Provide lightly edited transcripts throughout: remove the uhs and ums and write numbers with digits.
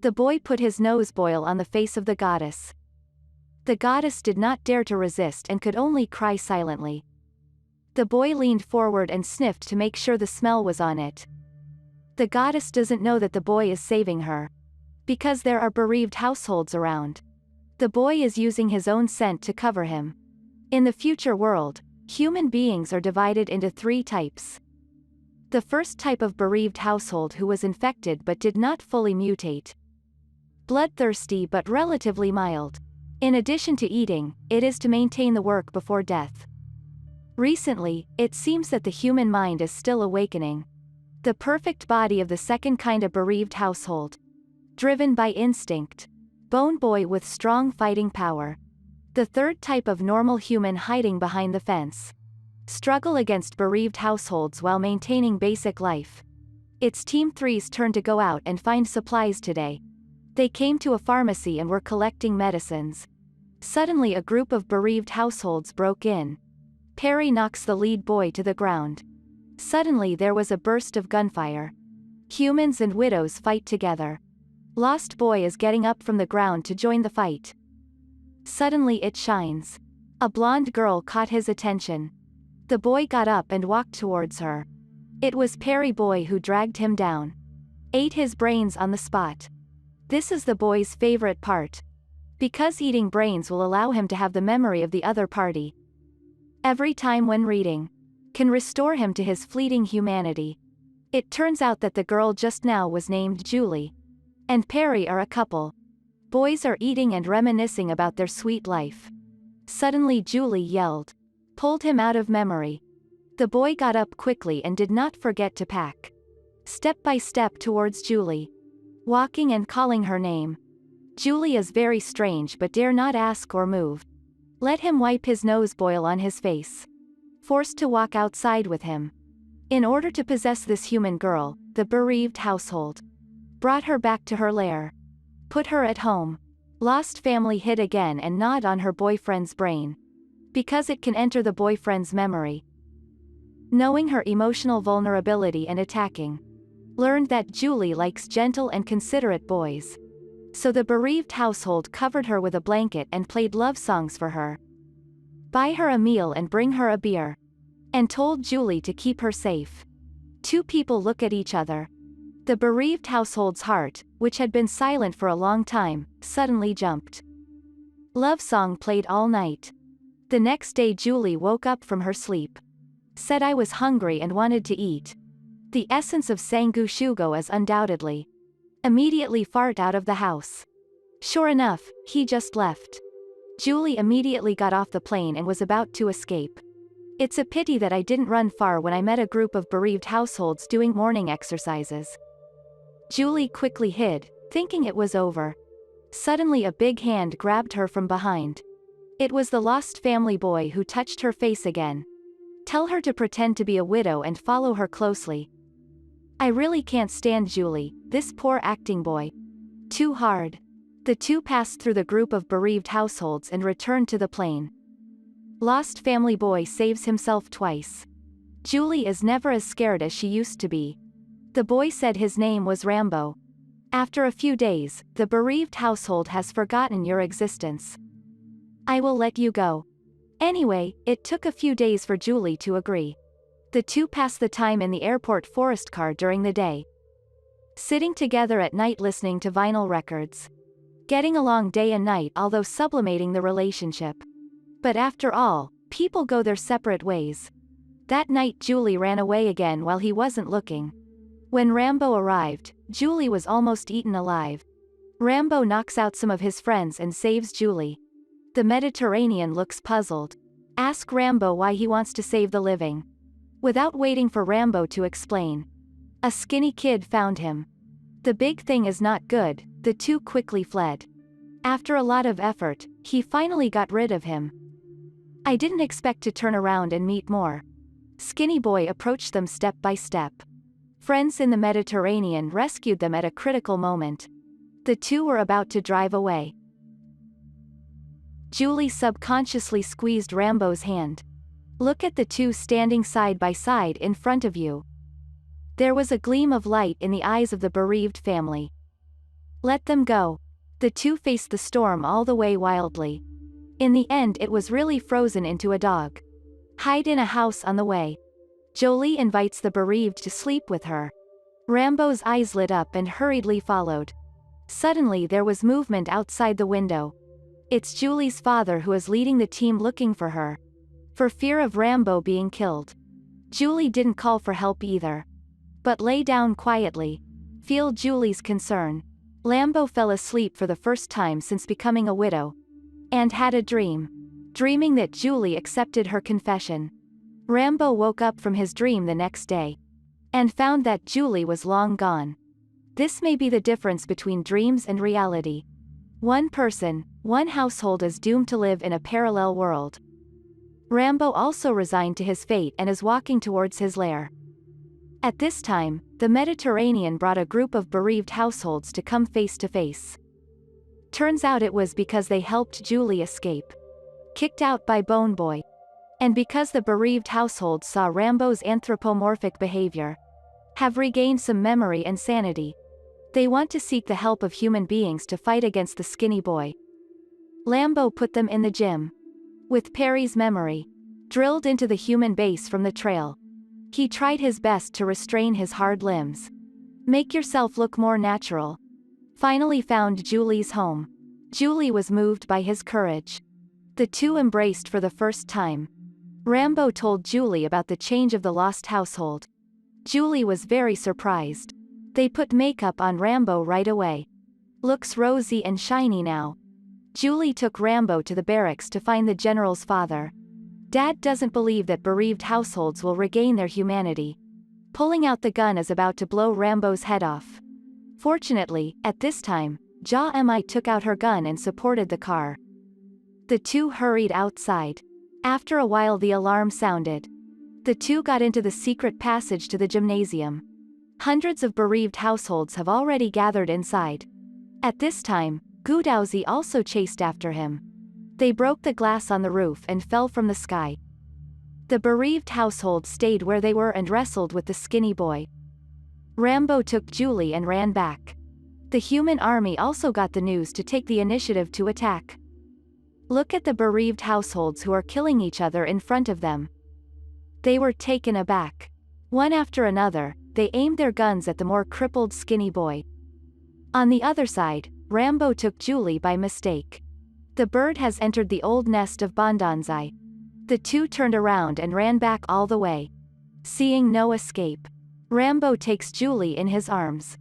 The boy put his nose boil on the face of the goddess. The goddess did not dare to resist and could only cry silently. The boy leaned forward and sniffed to make sure the smell was on it. The goddess doesn't know that the boy is saving her. Because there are bereaved households around. The boy is using his own scent to cover him. In the future world, human beings are divided into 3 types. The first type of bereaved household who was infected but did not fully mutate. Bloodthirsty but relatively mild. In addition to eating, it is to maintain the work before death. Recently, it seems that the human mind is still awakening. The perfect body of the second kind of bereaved household. Driven by instinct. Bone boy with strong fighting power. The third type of normal human hiding behind the fence. Struggle against bereaved households while maintaining basic life. It's Team 3's turn to go out and find supplies today. They came to a pharmacy and were collecting medicines. Suddenly a group of bereaved households broke in. Perry knocks the lead boy to the ground. Suddenly there was a burst of gunfire. Humans and widows fight together. Lost boy is getting up from the ground to join the fight. Suddenly it shines. A blonde girl caught his attention. The boy got up and walked towards her. It was Perry boy who dragged him down. Ate his brains on the spot. This is the boy's favorite part. Because eating brains will allow him to have the memory of the other party. Every time when reading. Can restore him to his fleeting humanity. It turns out that the girl just now was named Julie. And Perry are a couple. Boys are eating and reminiscing about their sweet life. Suddenly Julie yelled. Pulled him out of memory. The boy got up quickly and did not forget to pack. Step by step towards Julie. Walking and calling her name. Julie is very strange but dare not ask or move. Let him wipe his nose boil on his face. Forced to walk outside with him. In order to possess this human girl, the bereaved household. Brought her back to her lair. Put her at home. Lost family hid again and gnawed on her boyfriend's brain. Because it can enter the boyfriend's memory. Knowing her emotional vulnerability and attacking. Learned that Julie likes gentle and considerate boys. So the bereaved household covered her with a blanket and played love songs for her. Buy her a meal and bring her a beer. And told Julie to keep her safe. 2 people look at each other. The bereaved household's heart, which had been silent for a long time, suddenly jumped. Love song played all night. The next day Julie woke up from her sleep. Said I was hungry and wanted to eat. The essence of Sangushugo is undoubtedly. Immediately fart out of the house. Sure enough, he just left. Julie immediately got off the plane and was about to escape. It's a pity that I didn't run far when I met a group of bereaved households doing morning exercises. Julie quickly hid, thinking it was over. Suddenly a big hand grabbed her from behind. It was the lost family boy who touched her face again. Tell her to pretend to be a widow and follow her closely. I really can't stand Julie, this poor acting boy. Too hard. The 2 passed through the group of bereaved households and returned to the plane. Lost family boy saves himself twice. Julie is never as scared as she used to be. The boy said his name was Rambo. After a few days, the bereaved household has forgotten your existence. I will let you go. Anyway, it took a few days for Julie to agree. The 2 passed the time in the airport forest car during the day. Sitting together at night listening to vinyl records. Getting along day and night although sublimating the relationship. But after all, people go their separate ways. That night Julie ran away again while he wasn't looking. When Rambo arrived, Julie was almost eaten alive. Rambo knocks out some of his friends and saves Julie. The Mediterranean looks puzzled. Ask Rambo why he wants to save the living. Without waiting for Rambo to explain. A skinny kid found him. The big thing is not good, the 2 quickly fled. After a lot of effort, he finally got rid of him. I didn't expect to turn around and meet more. Skinny boy approached them step by step. Friends in the Mediterranean rescued them at a critical moment. The 2 were about to drive away. Julie subconsciously squeezed Rambo's hand. Look at the 2 standing side by side in front of you. There was a gleam of light in the eyes of the bereaved family. Let them go. The two faced the storm all the way wildly. In the end it was really frozen into a dog. Hide in a house on the way. Jolie invites the bereaved to sleep with her. Rambo's eyes lit up and hurriedly followed. Suddenly there was movement outside the window. It's Julie's father who is leading the team looking for her. For fear of Rambo being killed. Julie didn't call for help either. But lay down quietly. Feel Julie's concern. Rambo fell asleep for the first time since becoming a widow. And had a dream. Dreaming that Julie accepted her confession. Rambo woke up from his dream the next day. And found that Julie was long gone. This may be the difference between dreams and reality. One person, one household is doomed to live in a parallel world. Rambo also resigned to his fate and is walking towards his lair. At this time, the Mediterranean brought a group of bereaved households to come face to face. Turns out it was because they helped Julie escape. Kicked out by Bone Boy. And because the bereaved households saw Rambo's anthropomorphic behavior. Have regained some memory and sanity. They want to seek the help of human beings to fight against the skinny boy. Rambo put them in the gym. With Perry's memory drilled into the human base from the trail. He tried his best to restrain his hard limbs. Make yourself look more natural. Finally found Julie's home. Julie was moved by his courage. The two embraced for the first time. Rambo told Julie about the change of the lost household. Julie was very surprised. They put makeup on Rambo right away. Looks rosy and shiny now. Julie took Rambo to the barracks to find the general's father. Dad doesn't believe that bereaved households will regain their humanity. Pulling out the gun is about to blow Rambo's head off. Fortunately, at this time, Ja-Mi took out her gun and supported the car. The two hurried outside. After a while the alarm sounded. The two got into the secret passage to the gymnasium. Hundreds of bereaved households have already gathered inside. At this time, Gudauzi also chased after him. They broke the glass on the roof and fell from the sky. The bereaved household stayed where they were and wrestled with the skinny boy. Rambo took Julie and ran back. The human army also got the news to take the initiative to attack. Look at the bereaved households who are killing each other in front of them. They were taken aback. One after another, they aimed their guns at the more crippled skinny boy. On the other side, Rambo took Julie by mistake. The bird has entered the old nest of Bondanzai. The two turned around and ran back all the way. Seeing no escape. Rambo takes Julie in his arms.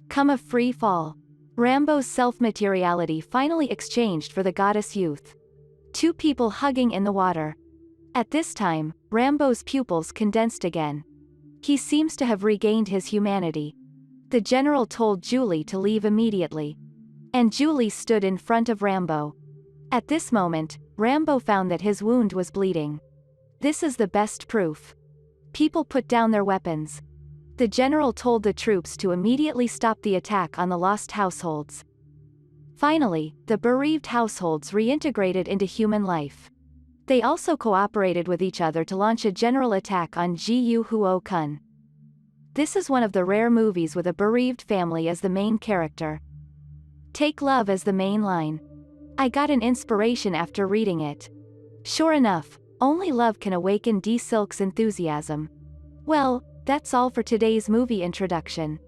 Come a free fall. Rambo's self-materiality finally exchanged for the goddess youth. Two people hugging in the water. At this time, Rambo's pupils condensed again. He seems to have regained his humanity. The general told Julie to leave immediately. And Julie stood in front of Rambo. At this moment, Rambo found that his wound was bleeding. This is the best proof. People put down their weapons. The general told the troops to immediately stop the attack on the lost households. Finally, the bereaved households reintegrated into human life. They also cooperated with each other to launch a general attack on Gu Huo Kun. This is one of the rare movies with a bereaved family as the main character. Take love as the main line. I got an inspiration after reading it. Sure enough, only love can awaken D. Silk's enthusiasm. Well, that's all for today's movie introduction.